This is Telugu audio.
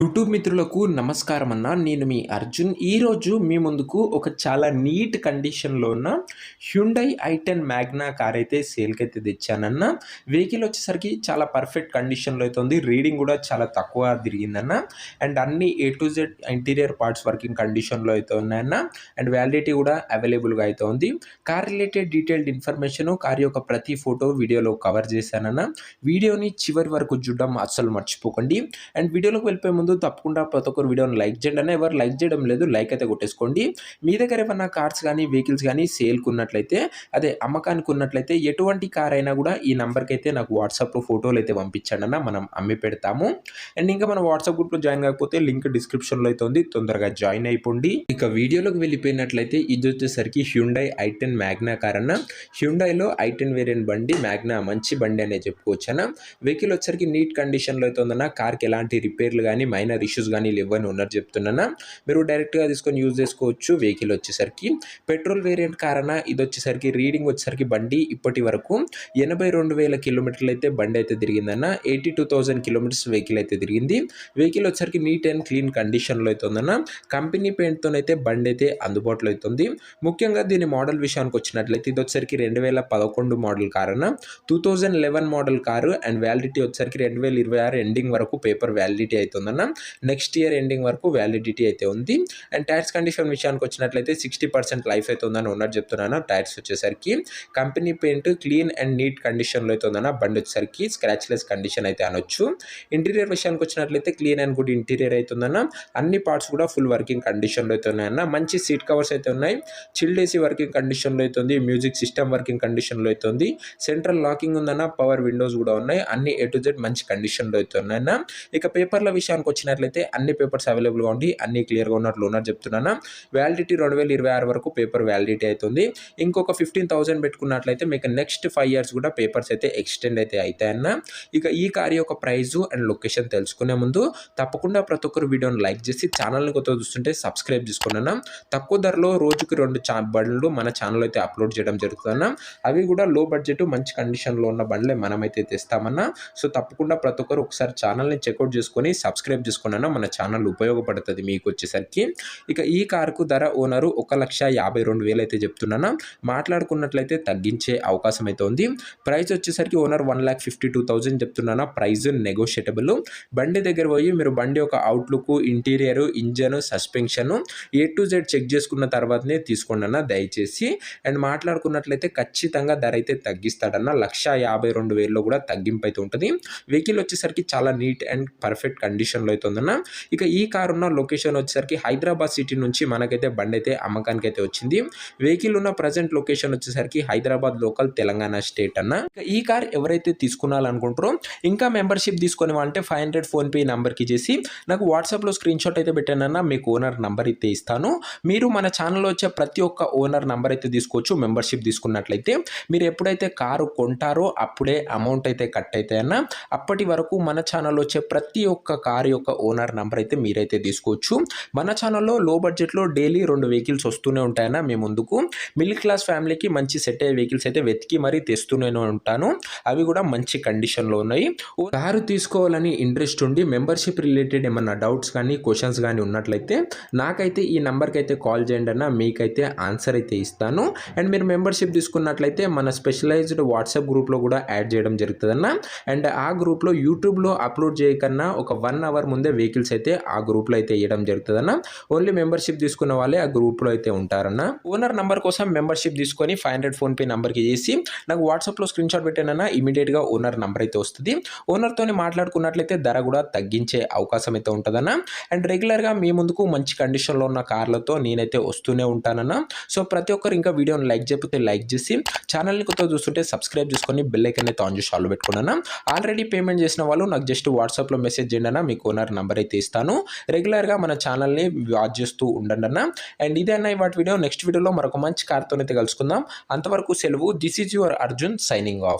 యూట్యూబ్ మిత్రులకు నమస్కారం అన్న. నేను మీ అర్జున్. ఈరోజు మీ ముందుకు ఒక చాలా నీట్ కండిషన్‌లో ఉన్న హ్యుండై ఐ10 మ్యాగ్నా కార్ అయితే సేల్‌కైతే తెచ్చానన్న. వెహికల్ వచ్చేసరికి చాలా పర్ఫెక్ట్ కండిషన్‌లో అయితే ఉంది. రీడింగ్ కూడా చాలా తక్కువ తిరిగిందన్న. అండ్ అన్ని A to Z interior parts working కండిషన్‌లో అయితే ఉన్నాయన్న. అండ్ వ్యాలిడిటీ కూడా అవైలబుల్‌గా అయితే ఉంది. Car related detailed information, car యొక్క ప్రతి ఫోటో వీడియోలో కవర్ చేశానన్న. వీడియోని చివరి వరకు చూడడం అస్సలు మర్చిపోకండి. అండ్ వీడియోలోకి వెళ్ళిపోయే ముందు తప్పకుండా ప్రతి ఒక్కరు వీడియోని లైక్ చేయండి అన్న. ఎవరు లైక్ చేయడం లేదు, లైక్ అయితే కొట్టేసుకోండి. మీ దగ్గర ఏమన్నా కార్స్ కానీ వెహికల్స్ కానీ సేల్కి ఉన్నట్లయితే, అదే అమ్మకానికి ఉన్నట్లయితే ఎటువంటి కార్ అయినా కూడా ఈ నెంబర్కి అయితే నాకు వాట్సాప్లో ఫోటోలు అయితే పంపించండి అన్న, మనం అమ్మి పెడతాము. అండ్ ఇంకా మన వాట్సాప్ గ్రూప్లో జాయిన్ కాకపోతే లింక్ డిస్క్రిప్షన్లో అయితే ఉంది, తొందరగా జాయిన్ అయిపోండి. ఇక వీడియోలోకి వెళ్ళిపోయినట్లయితే ఇది వచ్చేసరికి హ్యుండై ఐ10 మ్యాగ్నా కార్ అన్న. హ్యుండైలో ఐ10 వేరియంట్ బండి, మ్యాగ్నా మంచి బండి అనే చెప్పుకోవచ్చు అన్న. వెహికల్ వచ్చేసరికి నీట్ కండిషన్లో అయితే ఉందన్న. కార్కి ఎలాంటి రిపేర్లు కానీ మైనర్ ఇష్యూస్ కానీ లేవని ఉన్నారు చెప్తున్నానా. మీరు డైరెక్ట్గా తీసుకొని యూజ్ చేసుకోవచ్చు. వెహికల్ వచ్చేసరికి పెట్రోల్ వేరియంట్ కార్ అన్న. ఇది వచ్చేసరికి రీడింగ్ వచ్చేసరికి బండి ఇప్పటి వరకు 82,000 కిలోమీటర్లు అయితే బండి అయితే తిరిగిందన్న. 82,000 కిలోమీటర్స్ వెహికల్ అయితే తిరిగింది. వెహికల్ వచ్చేసరికి నీట్ అండ్ క్లీన్ కండిషన్లో అయితే ఉందన్న. కంపెనీ పెయింట్తోనైతే బండి అయితే అందుబాటులో అవుతుంది. ముఖ్యంగా దీని మోడల్ విషయానికి వచ్చినట్లయితే ఇది వచ్చేసరికి 2011 మోడల్ కార్ అన్న. 2011 మోడల్ కారు. అండ్ వ్యాలిడిటీ వచ్చేసరికి 2026 ఎండింగ్ వరకు పేపర్ వ్యాలిడిటీ అవుతుందన్న. నెక్స్ట్ ఇయర్ ఎండింగ్ వరకు వ్యాలిడిటీ అయితే ఉంది. అండ్ టైర్స్ కండిషన్ విషయానికి వచ్చినట్లయితే 60% లైఫ్ అయితే ఉందని ఉన్నట్టు చెప్తున్నాను. టైర్స్ వచ్చేసరికి company paint clean and neat కండిషన్లో అయితే ఉందన్న. బండి వచ్చేసరికి స్క్రాచ్లెస్ కండిషన్ అయితే అనొచ్చు. ఇంటీరియర్ విషయానికి వచ్చినట్లయితే క్లీన్ అండ్ గుడ్ ఇంటీరియర్ అయితే ఉందన్న. అన్ని పార్ట్స్ కూడా ఫుల్ వర్కింగ్ కండిషన్లో అయితే ఉన్నాయన్న. మంచి సీట్ కవర్స్ అయితే ఉన్నాయి. చిల్డ్ ఏసీ వర్కింగ్ కండిషన్లో అయితే ఉంది. మ్యూజిక్ సిస్టమ్ వర్కింగ్ కండిషన్లో అయితే ఉంది. సెంట్రల్ లాకింగ్ ఉందన్న. పవర్ విండోస్ కూడా ఉన్నాయి. అన్ని ఏ టు జెడ్ మంచి కండిషన్లో అయితే ఉన్నాయన్న. ఇక పేపర్ల విషయానికి వచ్చినట్లయితే అన్ని పేపర్స్ అవైలబుల్గా ఉండి అన్ని క్లియర్గా ఉన్నట్లు చెప్తున్నాను. వ్యాలిడిటీ 2026 వరకు పేపర్ వ్యాలిడిటీ అవుతుంది. ఇంకొక 15,000 పెట్టుకున్నట్లయితే మీకు నెక్స్ట్ 5 years కూడా పేపర్స్ అయితే ఎక్స్టెండ్ అయితే అవుతాయన్న. ఇక ఈ కార్ యొక్క ప్రైజు అండ్ లొకేషన్ తెలుసుకునే ముందు తప్పకుండా ప్రతి ఒక్కరు వీడియోని లైక్ చేసి ఛానల్ని కొత్తగా చూస్తుంటే సబ్స్క్రైబ్ చేసుకున్నాను. తక్కువ ధరలో రోజుకి 2 బండ్లు మన ఛానల్ అయితే అప్లోడ్ చేయడం జరుగుతుందన్న. అవి కూడా లో బడ్జెట్ మంచి కండిషన్లో ఉన్న బండ్లే మనమైతే తెస్తామన్నా. సో తప్పకుండా ప్రతి ఒక్కరు ఒకసారి ఛానల్ని చెక్అవుట్ చేసుకొని సబ్స్క్రైబ్ చేసుకున్నా మన ఛానల్ ఉపయోగపడుతుంది మీకు వచ్చేసరికి. ఇక ఈ కారుకు ధర ఓనరు 1,52,000 అయితే చెప్తున్నాను. మాట్లాడుకున్నట్లయితే తగ్గించే అవకాశం అయితే ఉంది. ప్రైస్ వచ్చేసరికి ఓనర్ 1,52,000 చెప్తున్నాను. Price negotiable. బండి దగ్గర పోయి మీరు బండి యొక్క outlook, interior, engine, suspension A to Z check చేసుకున్న తర్వాతనే తీసుకోండి అన్న దయచేసి. అండ్ మాట్లాడుకున్నట్లయితే ఖచ్చితంగా ధర అయితే తగ్గిస్తాడన్న. 1,52,000లో కూడా తగ్గింపు అయితే ఉంటుంది. వెహికల్ వచ్చేసరికి చాలా నీట్ అండ్ పర్ఫెక్ట్ కండిషన్లో అయితే ఉందన్న. ఇక ఈ కార్ ఉన్న లొకేషన్ వచ్చేసరికి హైదరాబాద్ సిటీ నుంచి మనకైతే బండి అయితే అమ్మకానికి అయితే వచ్చింది. వెహికల్ ఉన్న ప్రజెంట్ లొకేషన్ వచ్చేసరికి హైదరాబాద్ లోకల్, తెలంగాణ స్టేట్ అన్న. ఇక ఈ కార్ ఎవరైతే తీసుకోవాలనుకుంటారో, ఇంకా మెంబర్షిప్ తీసుకొని అంటే 500 ఫోన్పే నెంబర్కి చేసి నాకు వాట్సాప్లో స్క్రీన్ షాట్ అయితే పెట్టానన్నా. మీకు ఓనర్ నెంబర్ అయితే ఇస్తాను. మీరు మన ఛానల్లో వచ్చే ప్రతి ఒక్క ఓనర్ నెంబర్ అయితే తీసుకోవచ్చు. మెంబర్షిప్ తీసుకున్నట్లయితే మీరు ఎప్పుడైతే కారు కొంటారో అప్పుడే అమౌంట్ అయితే కట్ అవుతాయన్న. అప్పటి వరకు మన ఛానల్లో వచ్చే ప్రతి ఒక్క కార్ యొక్క ఓనర్ నెంబర్ అయితే మీరైతే తీసుకోవచ్చు. మన ఛానల్లో లో బడ్జెట్లో డైలీ 2 వెహికల్స్ వస్తూనే ఉంటాయన్న. మేము ముందుకు మిడిల్ క్లాస్ ఫ్యామిలీకి మంచి సెట్ అయ్యే వెహికల్స్ అయితే వెతికి మరీ తెస్తూనే ఉంటాను. అవి కూడా మంచి కండిషన్లో ఉన్నాయి. కారు తీసుకోవాలని ఇంట్రెస్ట్ ఉండి మెంబర్షిప్ రిలేటెడ్ ఏమన్నా డౌట్స్ కానీ క్వశ్చన్స్ కానీ ఉన్నట్లయితే నాకైతే ఈ నెంబర్కి అయితే కాల్ చేయండి అన్న. మీకైతే ఆన్సర్ అయితే ఇస్తాను. అండ్ మీరు మెంబర్షిప్ తీసుకున్నట్లయితే మన స్పెషలైజ్డ్ వాట్సాప్ గ్రూప్లో కూడా యాడ్ చేయడం జరుగుతుందన్న. అండ్ ఆ గ్రూప్లో యూట్యూబ్లో అప్లోడ్ చేయకన్నా ఒక 1 hour ముందే వెహికల్స్ అయితే ఆ గ్రూప్లో అయితే ఇవ్వడం జరుగుతుందన్న. ఓన్లీ మెంబర్షిప్ తీసుకున్న వాళ్ళే ఆ గ్రూప్లో అయితే ఉంటారన్న. ఓనర్ నెంబర్ కోసం మెంబర్షిప్ తీసుకొని 500 ఫోన్పే నెంబర్కి చేసి నాకు వాట్సాప్లో స్క్రీన్ షాట్ పెట్టానన్నా. ఇమీడియట్గా ఓనర్ నెంబర్ అయితే వస్తుంది. ఓనర్తోని మాట్లాడుకున్నట్లయితే ధర కూడా తగ్గించే అవకాశం అయితే ఉంటుందన్న. అండ్ రెగ్యులర్గా మీ ముందుకు మంచి కండిషన్లో ఉన్న కార్లతో నేనైతే వస్తూనే ఉంటానన్న. సో ప్రతి ఒక్కరు ఇంకా వీడియోని లైక్ చేయకపోతే లైక్ చేసి ఛానల్ని కొత్తగా చూస్తుంటే సబ్స్క్రైబ్ చేసుకొని బెల్ ఐకాన్ అయితే ఆన్ చేసి ఆల్ పెట్టుకున్నాను. ఆల్రెడీ పేమెంట్ చేసిన వాళ్ళు నాకు జస్ట్ వాట్సాప్లో మెసేజ్ చేయండి అన్న. మీకు ఓనర్ నెంబర్ అయితే ఇస్తాను. రెగ్యులర్గా మన ఛానల్ని వాచ్ చేస్తూ ఉండండి అన్న. అండ్ ఇదే అన్న ఇవాటి వీడియో. నెక్స్ట్ వీడియోలో మరొక మంచి కార్తో అయితే కలుసుకుందాం. అంతవరకు సెలవు. This is your Arjun signing off.